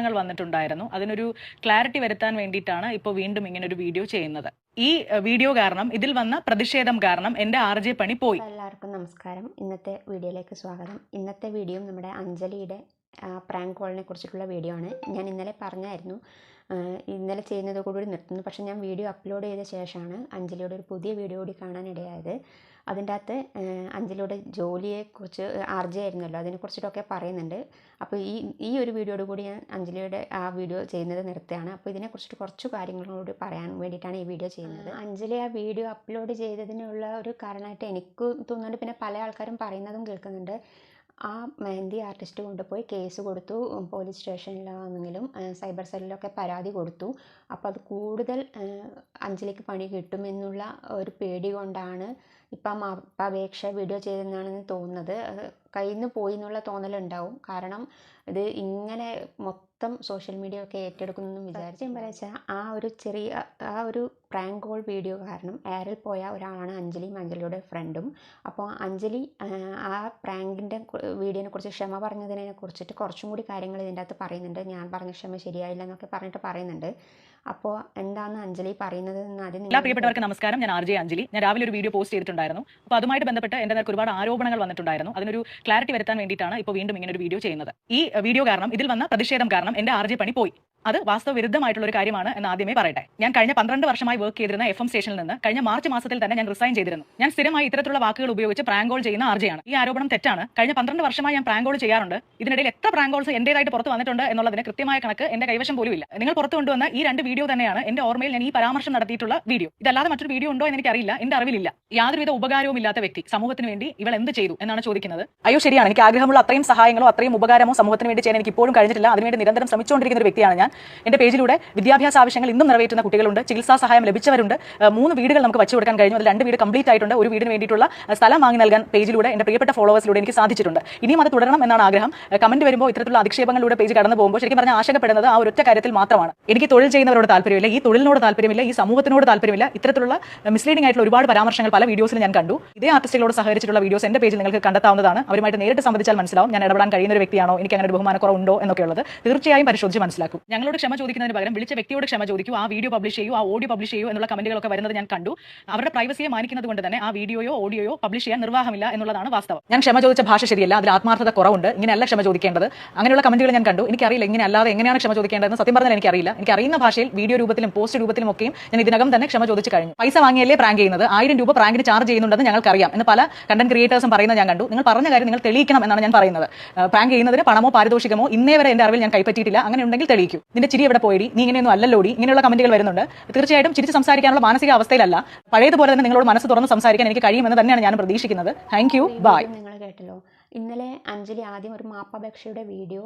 ആരോപണങ്ങൾ വന്നിട്ടുണ്ടായിരുന്നു. അതിനൊരു ക്ലാരിറ്റി വരുത്താൻ വേണ്ടിയിട്ടാണ് ഇപ്പോൾ വീണ്ടും ഇങ്ങനെ ഒരു വീഡിയോ ചെയ്യുന്നത്. ഈ വീഡിയോ കാരണം, ഇതിൽ വന്ന പ്രതിഷേധം കാരണം എൻ്റെ RJ പണി പോയി. എല്ലാവർക്കും നമസ്കാരം. ഇന്നത്തെ വീഡിയോയിലേക്ക് സ്വാഗതം. ഇന്നത്തെ വീഡിയോ നമ്മുടെ അഞ്ജലിയുടെ പ്രാങ്ക് കോളിനെ കുറിച്ചിട്ടുള്ള വീഡിയോ ആണ്. ഞാൻ ഇന്നലെ പറഞ്ഞായിരുന്നു ഇന്നലെ ചെയ്യുന്നത് കൂടി നിർത്തുന്നു. പക്ഷേ ഞാൻ വീഡിയോ അപ്ലോഡ് ചെയ്ത ശേഷമാണ് അഞ്ജലിയുടെ ഒരു പുതിയ വീഡിയോ കൂടി കാണാനിടയായത്. അതിൻ്റെ അകത്ത് അഞ്ജലിയുടെ ജോലിയെക്കുറിച്ച് RJ ആയിരുന്നല്ലോ, അതിനെക്കുറിച്ചിട്ടൊക്കെ പറയുന്നുണ്ട്. അപ്പോൾ ഈ ഒരു വീഡിയോയോട് കൂടി ഞാൻ അഞ്ജലിയുടെ ആ വീഡിയോ ചെയ്യുന്നത് നിർത്തുകയാണ്. അപ്പോൾ ഇതിനെക്കുറിച്ചിട്ട് കുറച്ച് കാര്യങ്ങളോട് പറയാൻ വേണ്ടിയിട്ടാണ് ഈ വീഡിയോ ചെയ്യുന്നത്. അഞ്ജലി ആ വീഡിയോ അപ്ലോഡ് ചെയ്തതിനുള്ള ഒരു കാരണമായിട്ട് എനിക്ക് തോന്നുന്നുണ്ട്. പിന്നെ പല ആൾക്കാരും പറയുന്നതും കേൾക്കുന്നുണ്ട്. ആ മെഹന്തി ആർട്ടിസ്റ്റ് കൊണ്ടുപോയി കേസ് കൊടുത്തു, പോലീസ് സ്റ്റേഷനിലാണെങ്കിലും സൈബർ സെല്ലിലൊക്കെ പരാതി കൊടുത്തു. അപ്പോൾ അത് കൂടുതൽ അഞ്ജലിക്ക് പണി കിട്ടുമെന്നുള്ള ഒരു പേടി കൊണ്ടാണ് ഇപ്പം അപേക്ഷ വീഡിയോ ചെയ്തെന്നാണെന്ന് തോന്നുന്നത്. കയ്യിൽ നിന്ന് പോയി എന്നുള്ള തോന്നലുണ്ടാവും. കാരണം ഇത് ഇങ്ങനെ മൊത്തം സോഷ്യൽ മീഡിയ ഒക്കെ ഏറ്റെടുക്കുന്നെന്നും വിചാരിച്ചു വെച്ചാൽ ആ ഒരു പ്രാങ്ക് കോൾ വീഡിയോ കാരണം എയറിൽ പോയ ഒരാളാണ് അഞ്ജലിയും അഞ്ജലിയുടെ ഫ്രണ്ടും. അപ്പോൾ അഞ്ജലി ആ പ്രാങ്കിൻ്റെ വീഡിയോനെ കുറിച്ച് ക്ഷമ പറഞ്ഞതിനെ കുറിച്ചിട്ട് കുറച്ചും കൂടി കാര്യങ്ങൾ ഇതിൻ്റെ അകത്ത് പറയുന്നുണ്ട്. ഞാൻ പറഞ്ഞ ക്ഷമ ശരിയായില്ല എന്നൊക്കെ പറഞ്ഞിട്ട് പറയുന്നുണ്ട്. അപ്പോൾ എന്താണ് അഞ്ജലി പറയുന്നത് എന്ന് ആദ്യം. എല്ലാ പ്രിയപ്പെട്ടവർക്ക് നമസ്കാരം. ഞാൻ RJ അഞ്ജലി. ഞാൻ രാവിലെ ഒരു വീഡിയോ പോസ്റ്റ് ചെയ്തിട്ടുണ്ടായിരുന്നു. അപ്പോൾ അതുമായിട്ട് ബന്ധപ്പെട്ട് എൻ്റെ നേർക്ക് ഒരുപാട് ആരോപണങ്ങൾ വന്നിട്ടുണ്ടായിരുന്നു. അതിനൊരു ക്ലാരിറ്റി വരുത്താൻ വേണ്ടിയിട്ടാണ് ഇപ്പോൾ വീണ്ടും ഇങ്ങനെ ഒരു വീഡിയോ ചെയ്യുന്നത്. ഈ വീഡിയോ കാരണം, ഇതിൽ വന്ന പ്രതിഷേധം കാരണം എൻ്റെ RJ പണി പോയി. അത് വാസ്തവ വിരുദ്ധമായിട്ടുള്ള ഒരു കാര്യമാണ് എന്ന് ആദ്യമേ പറയട്ടെ. ഞാൻ കഴിഞ്ഞ 12 വർഷമായി വർക്ക് ചെയ്തിരുന്ന FM സ്റ്റേഷനിൽ നിന്ന് കഴിഞ്ഞ മാർച്ച് മാസത്തിൽ തന്നെ ഞാൻ റിസൈൻ ചെയ്തിരുന്നു. ഞാൻ സ്ഥിരമായി ഇത്തരത്തിലുള്ള വാക്കുകൾ ഉപയോഗിച്ച് പ്രാങ്ക് കോൾ ചെയ്യുന്ന RJ ആണ്. ഈ ആരോപണം തെറ്റാണ്. കഴിഞ്ഞ 12 വർഷമായി ഞാൻ പ്രാങ്ക് കോൾ ചെയ്യാറുണ്ട്. ഇതിനിടയിൽ എത്ര പ്രാങ്ക് കോൾസ് എന്റേതായിട്ട് പുറത്ത് വന്നിട്ടുണ്ട് എന്നുള്ളതിന് കൃത്യമായ കണക്ക് എന്റെ കൈവശം പോലും ഇല്ല. നിങ്ങൾ പുറത്തു കൊണ്ടുവന്ന ഈ 2 വീഡിയോ തന്നെയാണ് എന്റെ ഓർമ്മയിൽ ഞാൻ ഈ പരാമർശം നടത്തിയിട്ടുള്ള വീഡിയോ. ഇതല്ലാതെ മറ്റൊരു വീഡിയോ ഉണ്ടോ എന്ന് എനിക്കറിയില്ല. എന്റെ അറിവിലില്ല. യാതൊരുവിധ ഉപകാരവും ഇല്ലാത്ത വ്യക്തി സമൂഹത്തിന് വേണ്ടി ഇവൾ എന്ത് ചെയ്തു എന്നാണ് ചോദിക്കുന്നത്. അയ്യോ ശരിയാണ്, എനിക്ക് ആഗ്രഹമുള്ള അത്രയും സഹായങ്ങളോ അത്രയും ഉപകാരമോ സമൂഹത്തിന് വേണ്ടി ചെയ്യാൻ എനിക്ക് ഇപ്പോഴും കഴിഞ്ഞിട്ടില്ല. അതിനുവേണ്ടി നിരന്തരം ശ്രമിച്ചുകൊണ്ടിരിക്കുന്ന ഒരു വ്യക്തിയാണ് ഞാൻ. എന്റെ പേജിലൂടെ വിദ്യാഭ്യാസ ആവശ്യങ്ങൾ ഇന്നും നിറവേറ്റുന്ന കുട്ടികളുണ്ട്, ചികിത്സാ സഹായം ലഭിച്ചവരുണ്ട്. 3 വീടുകൾ നമുക്ക് വെച്ചു കൊടുക്കാൻ കഴിഞ്ഞു. അതിൽ 2 വീട് കംപ്ലീറ്റ് ആയിട്ടുണ്ട്. ഒരു വീടിന് വേണ്ടിയിട്ടുള്ള സ്ഥലം വാങ്ങി നൽകാൻ പേജിലൂടെ എന്റെ പ്രിയപ്പെട്ട ഫോളോവേഴ്സിലൂടെ എനിക്ക് സാധിച്ചിട്ടുണ്ട്. ഇനിയും അത് തുടരണം എന്നാണ് ആഗ്രഹം. കമന്റ് വരുമ്പോൾ ഇത്തരത്തിലുള്ള അധിക്ഷേപങ്ങളിലൂടെ പേജ് കടന്നു പോകുമ്പോൾ ശരിക്കും പറഞ്ഞാൽ ആശങ്കപ്പെടുന്നത് ആ ഒരൊറ്റ കാര്യത്തിൽ മാത്രമാണ്. എനിക്ക് തൊഴിൽ ചെയ്യുന്നവരോട് താല്പര്യമില്ല, ഈ തൊഴിലിനോട് താല്പര്യമില്ല, ഈ സമൂഹത്തിനോട് താല്പര്യമില്ല. ഇത്തരത്തിലുള്ള മിസ്ലീഡിംഗ് ആയിട്ടുള്ള ഒരുപാട് പരാമർശങ്ങൾ പല വീഡിയോസിൽ ഞാൻ കണ്ടു. ഇതേ ആർട്ടിസ്റ്റുകളോട് സഹകരിച്ചിട്ടുള്ള വീഡിയോസ് എന്റെ പേജിൽ നിങ്ങൾക്ക് കണ്ടെത്താവുന്നതാണ്. അവരുമായിട്ട് നേരിട്ട് സംബന്ധിച്ചാൽ മനസ്സിലാവും ഞാൻ ഇടപെടാൻ കഴിയുന്ന ഒരു വ്യക്തിയാണോ, എനിക്ക് അങ്ങനെ ഒരു ബഹുമാനക്കുറവുണ്ടോ എന്നൊക്കെയുള്ളത് തീർച്ചയായും പരിശോധിച്ച് മനസ്സിലാക്കും. ഞങ്ങളോട് ക്ഷമ ചോദിക്കുന്നതിന് പകരം വിളിച്ച വ്യക്തിയോട് ക്ഷമ ചോദിക്കൂ, ആ വീഡിയോ പബ്ലിഷ് ചെയ്യൂ, ആ ഓഡിയോ പബ്ലിഷ് ചെയ്യൂ എന്നുള്ള കമന്റുകളൊക്കെ വരുന്നത് ഞാൻ കണ്ടു. അവരുടെ പ്രൈവസിയെ മാനിക്കുന്നത് കൊണ്ട് തന്നെ ആ വീഡിയോയോ ഓഡിയോയോ പബ്ലിഷ് ചെയ്യാൻ നിർവാഹമില്ല എന്നുള്ളതാണ് വാസ്തവം. ഞാൻ ക്ഷമ ചോദിച്ച ഭാഷ ശരിയല്ല, അതിൽ ആത്മാർത്ഥത കുറവുണ്ട്, ഇങ്ങനെയല്ല ക്ഷമ ചോദിക്കേണ്ടത്, അങ്ങനെയുള്ള കമന്റുകൾ ഞാൻ കണ്ടു. എനിക്കറിയില്ല ഇങ്ങനെ അല്ലാതെ എങ്ങനെയാണ് ക്ഷമ ചോദിക്കേണ്ടതെന്ന് സത്യം പറഞ്ഞാൽ എനിക്കറിയില്ല. എനിക്ക് അറിയുന്ന ഭാഷയിൽ വീഡിയോ രൂപത്തിലും പോസ്റ്റ് രൂപത്തിലും ഒക്കെയും ഞാൻ ഇതിനകം തന്നെ ക്ഷമ ചോദിച്ചു കഴിഞ്ഞു. പൈസ വാങ്ങിയല്ലേ പ്രാങ്ക് ചെയ്യുന്നത്, 1000 രൂപ പ്രാങ്കിന് ചാർജ് ചെയ്യുന്നുണ്ടെന്ന് ഞങ്ങൾക്കറിയാം എന്ന് പല കണ്ടന്റ് ക്രിയേറ്റേഴ്സും പറയുന്നത് ഞാൻ കണ്ടു. നിങ്ങൾ പറഞ്ഞ കാര്യം നിങ്ങൾ തെളിയിക്കണം എന്നാണ് ഞാൻ പറയുന്നത്. പ്രാങ്ക് ചെയ്യുന്നതിന് പണമോ പാരിതോഷികമോ ഇന്നേ വരെ എന്റെ അറിവിൽ ഞാൻ കൈപ്പറ്റിയിട്ടില്ല. അങ്ങനെ ഉണ്ടെങ്കിൽ തെളിയിക്കൂ. നിന്റെ ചിരി എവിടെ പോയി, നീ ഇങ്ങനെയൊന്നും അല്ലല്ലോടി, ഇങ്ങനെയുള്ള കമന്റുകൾ വരുന്നുണ്ട്. തീർച്ചയായിട്ടും ചിരിച്ച് സംസാരിക്കാനുള്ള മാനസിക അവസ്ഥയിലല്ല. പഴയതുപോലെ തന്നെ നിങ്ങളോട് മനസ്സ് തുറന്ന് സംസാരിക്കാൻ എനിക്ക് കഴിയുമെന്ന് തന്നെയാണ് ഞാൻ പ്രതീക്ഷിക്കുന്നത്. Thank you, bye. നിങ്ങൾ കേട്ടല്ലോ, ഇന്നലെ അഞ്ജലി ആദ്യം ഒരു മാപ്പപേക്ഷയുടെ വീഡിയോ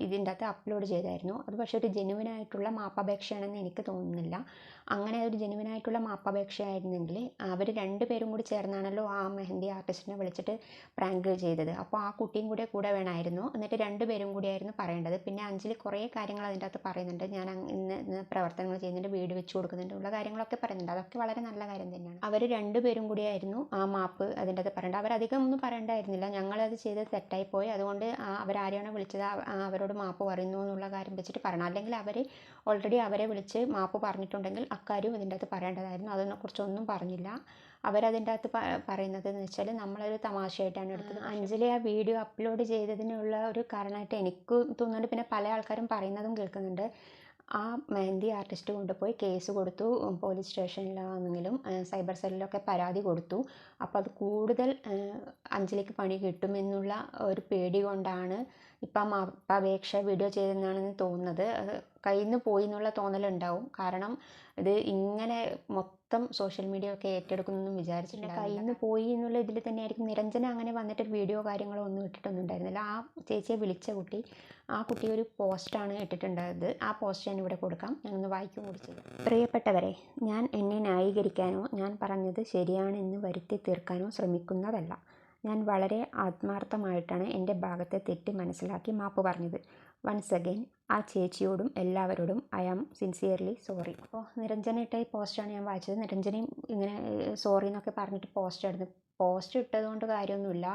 ഇതിൻ്റെ അകത്ത് അപ്ലോഡ് ചെയ്തായിരുന്നു. അത് പക്ഷേ ഒരു ജെനുവിനായിട്ടുള്ള മാപ്പപേക്ഷയാണെന്ന് എനിക്ക് തോന്നുന്നില്ല. അങ്ങനെ ഒരു ജെനുവിനായിട്ടുള്ള മാപ്പപേക്ഷയായിരുന്നെങ്കിൽ അവർ 2 പേരും കൂടി ചേർന്നാണല്ലോ ആ മെഹന്തി ആർട്ടിസ്റ്റിനെ വിളിച്ചിട്ട് പ്രാങ്ക് ചെയ്തത്. അപ്പോൾ ആ കുട്ടിയും കൂടെ വേണമായിരുന്നു. എന്നിട്ട് 2 പേരും കൂടിയായിരുന്നു പറയേണ്ടത്. പിന്നെ അഞ്ജലി കുറേ കാര്യങ്ങൾ അതിൻ്റെ അകത്ത് പറയുന്നുണ്ട്. ഞാൻ ഇന്ന് പ്രവർത്തനങ്ങൾ ചെയ്യുന്നുണ്ട്, വീട് വെച്ച് കൊടുക്കുന്നുണ്ട് ഉള്ള കാര്യങ്ങളൊക്കെ പറയുന്നുണ്ട്. അതൊക്കെ വളരെ നല്ല കാര്യം തന്നെയാണ്. അവർ 2 പേരും കൂടിയായിരുന്നു ആ മാപ്പ് അതിൻ്റെ അകത്ത് പറയേണ്ടത്. അവരധികം ഒന്നും പറയേണ്ടായിരുന്നില്ല. ഞങ്ങളത് ചെയ്ത് തെറ്റായി പോയി, അതുകൊണ്ട് അവരാരെയാണ് വിളിച്ചത് അവരോട് മാപ്പ് പറയുന്നു എന്നുള്ള കാര്യം വെച്ചിട്ട് പറയണം. അല്ലെങ്കിൽ അവർ ഓൾറെഡി അവരെ വിളിച്ച് മാപ്പ് പറഞ്ഞിട്ടുണ്ടെങ്കിൽ അക്കാര്യവും ഇതിൻ്റെ അകത്ത് പറയേണ്ടതായിരുന്നു. അതിനെക്കുറിച്ചൊന്നും പറഞ്ഞില്ല. അവരതിൻ്റെ അകത്ത് പറയുന്നത് എന്ന് വെച്ചാൽ നമ്മളൊരു തമാശയായിട്ടാണ് എടുത്തത്. അഞ്ജലി ആ വീഡിയോ അപ്ലോഡ് ചെയ്തതിനുള്ള ഒരു കാരണമായിട്ട് എനിക്ക് തോന്നുന്നുണ്ട്. പിന്നെ പല ആൾക്കാരും പറയുന്നതും കേൾക്കുന്നുണ്ട്. ആ മെഹന്തി ആർട്ടിസ്റ്റ് കൊണ്ടുപോയി കേസ് കൊടുത്തു, പോലീസ് സ്റ്റേഷനിലാണെങ്കിലും സൈബർ സെല്ലിലൊക്കെ പരാതി കൊടുത്തു. അപ്പോൾ അത് കൂടുതൽ അഞ്ജലിക്ക് പണി കിട്ടുമെന്നുള്ള ഒരു പേടി കൊണ്ടാണ് ഇപ്പം അപേക്ഷ വീഡിയോ ചെയ്തെന്നാണെന്ന് തോന്നുന്നത്. കയ്യിൽ നിന്ന് പോയി എന്നുള്ള തോന്നലുണ്ടാവും. കാരണം ഇത് ഇങ്ങനെ മൊത്തം സോഷ്യൽ മീഡിയ ഒക്കെ ഏറ്റെടുക്കുന്നെന്നും വിചാരിച്ചിട്ടില്ല. കയ്യിൽ നിന്ന് പോയി എന്നുള്ള ഇതിൽ തന്നെയായിരിക്കും. നിരഞ്ജന അങ്ങനെ വന്നിട്ട് വീഡിയോ കാര്യങ്ങളോ ഒന്നും ഇട്ടിട്ടൊന്നും ഉണ്ടായിരുന്നില്ല. ആ ചേച്ചിയെ വിളിച്ച ആ കുട്ടി ഒരു പോസ്റ്റാണ് ഇട്ടിട്ടുണ്ടായത്. ആ പോസ്റ്റ് ഞാൻ ഇവിടെ കൊടുക്കാം, ഞാനൊന്ന് വായിക്കും കൂടി ചെയ്യാം. പ്രിയപ്പെട്ടവരെ, ഞാൻ എന്നെ ന്യായീകരിക്കാനോ ഞാൻ പറഞ്ഞത് ശരിയാണെന്ന് വരുത്തി തീർക്കാനോ ശ്രമിക്കുന്നതല്ല. ഞാൻ വളരെ ആത്മാർത്ഥമായിട്ടാണ് എൻ്റെ ഭാഗത്തെ തെറ്റ് മനസ്സിലാക്കി മാപ്പ് പറഞ്ഞത്. വൺസ് അഗൈൻ ആ ചേച്ചിയോടും എല്ലാവരോടും ഐ ആം സിൻസിയർലി സോറി. അപ്പോൾ നിരഞ്ജന ഇട്ട ഈ പോസ്റ്റാണ് ഞാൻ വായിച്ചത്. നിരഞ്ജനയും ഇങ്ങനെ സോറി എന്നൊക്കെ പറഞ്ഞിട്ട് പോസ്റ്റ് ഇട്ടതുകൊണ്ട് കാര്യമൊന്നുമില്ല.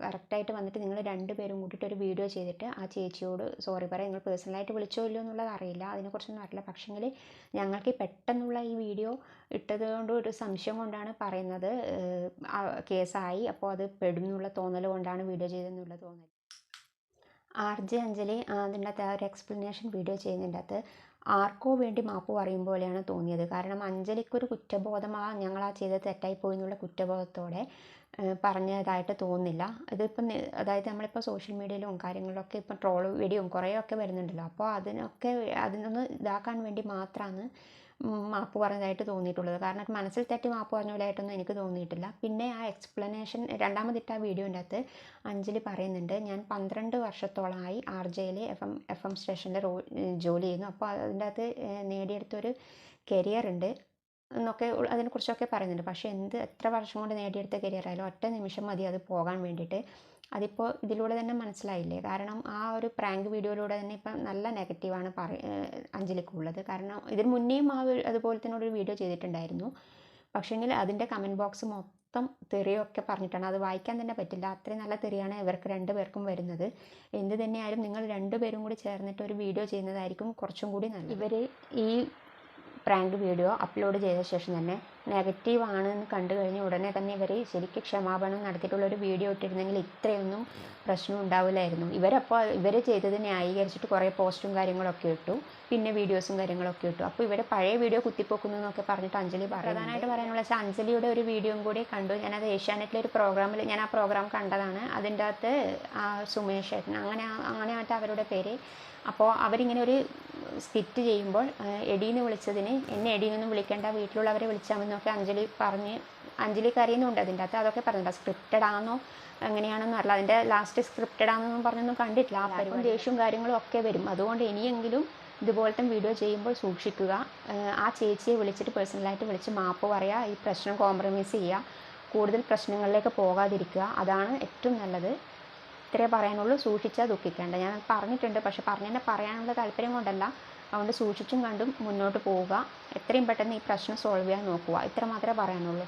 കറക്റ്റായിട്ട് വന്നിട്ട് നിങ്ങൾ രണ്ടുപേരും കൂട്ടിയിട്ട് ഒരു വീഡിയോ ചെയ്തിട്ട് ആ ചേച്ചിയോട് സോറി പറയാം. നിങ്ങൾ പേഴ്സണലായിട്ട് വിളിച്ചോ ഇല്ലയോ എന്നുള്ളത് അറിയില്ല, അതിനെക്കുറിച്ചൊന്നും അറിയില്ല. പക്ഷേങ്കിൽ ഞങ്ങൾക്ക് പെട്ടെന്നുള്ള ഈ വീഡിയോ ഇട്ടത് കൊണ്ട് ഒരു സംശയം കൊണ്ടാണ് പറയുന്നത്. കേസായി, അപ്പോൾ അത് പെടും എന്നുള്ള തോന്നൽ കൊണ്ടാണ് വീഡിയോ ചെയ്തതെന്നുള്ള തോന്നൽ. RJ അഞ്ജലി അതിൻ്റെ അകത്ത് ഒരു എക്സ്പ്ലനേഷൻ വീഡിയോ ചെയ്യുന്നതിൻ്റെ അകത്ത് ആർക്കോ വേണ്ടി മാപ്പ് പറയും പോലെയാണ് തോന്നിയത്. കാരണം അഞ്ജലിക്കൊരു കുറ്റബോധം, ഞങ്ങൾ ചെയ്തത് തെറ്റായിപ്പോയി എന്നുള്ള കുറ്റബോധത്തോടെ പറഞ്ഞതായിട്ട് തോന്നുന്നില്ല. ഇതിപ്പം അതായത് നമ്മളിപ്പോൾ സോഷ്യൽ മീഡിയയിലും കാര്യങ്ങളിലൊക്കെ ഇപ്പം ട്രോൾ വീഡിയോയും കുറേയൊക്കെ വരുന്നുണ്ടല്ലോ. അപ്പോൾ അതിനൊന്ന് ഇതാക്കാൻ വേണ്ടി മാത്രമാണ് മാപ്പ് പറഞ്ഞതായിട്ട് തോന്നിയിട്ടുള്ളത്. കാരണം മനസ്സിൽ തെറ്റി മാപ്പ് പറഞ്ഞ പോലെയായിട്ടൊന്നും എനിക്ക് തോന്നിയിട്ടില്ല. പിന്നെ ആ എക്സ്പ്ലനേഷൻ രണ്ടാമതിട്ട ആ വീഡിയോൻ്റെ അകത്ത് അഞ്ജലി പറയുന്നുണ്ട്, ഞാൻ 12 വർഷത്തോളമായി RJയിൽ FM സ്റ്റേഷനിൽ ജോലി ചെയ്യുന്നു. അപ്പോൾ അതിൻ്റെ അകത്ത് നേടിയെടുത്തൊരു കരിയർ ഉണ്ട് എന്നൊക്കെ അതിനെക്കുറിച്ചൊക്കെ പറയുന്നുണ്ട്. പക്ഷേ എത്ര വർഷം കൊണ്ട് നേടിയെടുത്ത കരിയർ ആയാലും ഒറ്റ നിമിഷം മതി അത് പോകാൻ വേണ്ടിയിട്ട്. അതിപ്പോൾ ഇതിലൂടെ തന്നെ മനസ്സിലായില്ലേ. കാരണം ആ ഒരു പ്രാങ്ക് വീഡിയോയിലൂടെ തന്നെ ഇപ്പം നല്ല നെഗറ്റീവാണ് അഞ്ജലിക്കുള്ളത്. കാരണം ഇതിന് മുന്നേയും അതുപോലെ തന്നെ ഒരു വീഡിയോ ചെയ്തിട്ടുണ്ടായിരുന്നു. പക്ഷേങ്കിൽ അതിൻ്റെ കമൻറ്റ് ബോക്സ് മൊത്തം തെറിയൊക്കെ പറഞ്ഞിട്ടാണ്. അത് വായിക്കാൻ തന്നെ പറ്റില്ല, അത്രയും നല്ല തെറിയാണ് ഇവർക്ക് രണ്ടുപേർക്കും വരുന്നത്. എന്ത് തന്നെയായാലും നിങ്ങൾ രണ്ടുപേരും കൂടി ചേർന്നിട്ട് ഒരു വീഡിയോ ചെയ്യുന്നതായിരിക്കും കുറച്ചും കൂടി നല്ലത്. ഇവർ ഈ പ്രാങ്ക് വീഡിയോ അപ്ലോഡ് ചെയ്ത ശേഷം തന്നെ നെഗറ്റീവ് ആണെന്ന് കണ്ടു കഴിഞ്ഞ് ഉടനെ തന്നെ ഇവർ ശരിക്കും ക്ഷമാപണം നടത്തിയിട്ടുള്ളൊരു വീഡിയോ ഇട്ടിരുന്നെങ്കിൽ ഇത്രയൊന്നും പ്രശ്നം ഉണ്ടാവില്ലായിരുന്നു. ഇവർ ചെയ്തത് ന്യായീകരിച്ചിട്ട് കുറേ പോസ്റ്റും കാര്യങ്ങളൊക്കെ ഇട്ടു, പിന്നെ വീഡിയോസും കാര്യങ്ങളൊക്കെ ഇട്ടു. അപ്പോൾ ഇവരെ പഴയ വീഡിയോ കുത്തിപ്പോക്കുന്നു എന്നൊക്കെ പറഞ്ഞിട്ട് അഞ്ജലി പ്രധാനമായിട്ട് പറയാനുള്ള വെച്ചാൽ അഞ്ജലിയുടെ ഒരു വീഡിയോയും കൂടി കണ്ടു. ഞാനത് ഏഷ്യാനെറ്റിലെ ഒരു പ്രോഗ്രാമിൽ ഞാൻ ആ പ്രോഗ്രാം കണ്ടതാണ്. അതിൻ്റെ അകത്ത് സുമേഷ് ഏട്ടൻ അങ്ങനെയായിട്ട് അവരുടെ പേര്. അപ്പോൾ അവരിങ്ങനെ ഒരു സ്കിറ്റ് ചെയ്യുമ്പോൾ എടീന്ന് വിളിച്ചതിന് എന്നെ എടീന്നൊന്നും വിളിക്കേണ്ട, വീട്ടിലുള്ളവരെ വിളിച്ചാൽ മതിന്നൊക്കെ അഞ്ജലിക്ക് അറിയുന്നുണ്ട് അതിൻ്റെ അകത്ത്. അതൊക്കെ പറഞ്ഞിട്ടുണ്ട്. സ്ക്രിപ്റ്റഡ് ആണെന്നോ എങ്ങനെയാണെന്നോ അറിയില്ല. അതിൻ്റെ ലാസ്റ്റ് സ്ക്രിപ്റ്റഡ് ആണെന്നൊന്നും പറഞ്ഞൊന്നും കണ്ടിട്ടില്ല. അപ്പം ദേഷ്യവും കാര്യങ്ങളും ഒക്കെ വരും. അതുകൊണ്ട് ഇനിയെങ്കിലും ഇതുപോലത്തെ വീഡിയോ ചെയ്യുമ്പോൾ സൂക്ഷിക്കുക. ആ ചേച്ചിയെ വിളിച്ചിട്ട് പേഴ്സണലായിട്ട് വിളിച്ച് മാപ്പ് പറയുക, ഈ പ്രശ്നം കോംപ്രമൈസ് ചെയ്യുക, കൂടുതൽ പ്രശ്നങ്ങളിലേക്ക് പോകാതിരിക്കുക. അതാണ് ഏറ്റവും നല്ലത്. ഇത്രേ പറയാനുള്ളൂ. സൂക്ഷിച്ചാൽ ദുഃഖിക്കേണ്ട. ഞാൻ പറഞ്ഞിട്ടുണ്ട്, പക്ഷെ പറയാനുള്ള താല്പര്യം കൊണ്ടല്ല. അതുകൊണ്ട് സൂക്ഷിച്ചും കണ്ടും മുന്നോട്ട് പോവുക. എത്രയും പെട്ടെന്ന് ഈ പ്രശ്നം സോൾവ് ചെയ്യാൻ നോക്കുക. ഇത്ര മാത്രമേ പറയാനുള്ളൂ.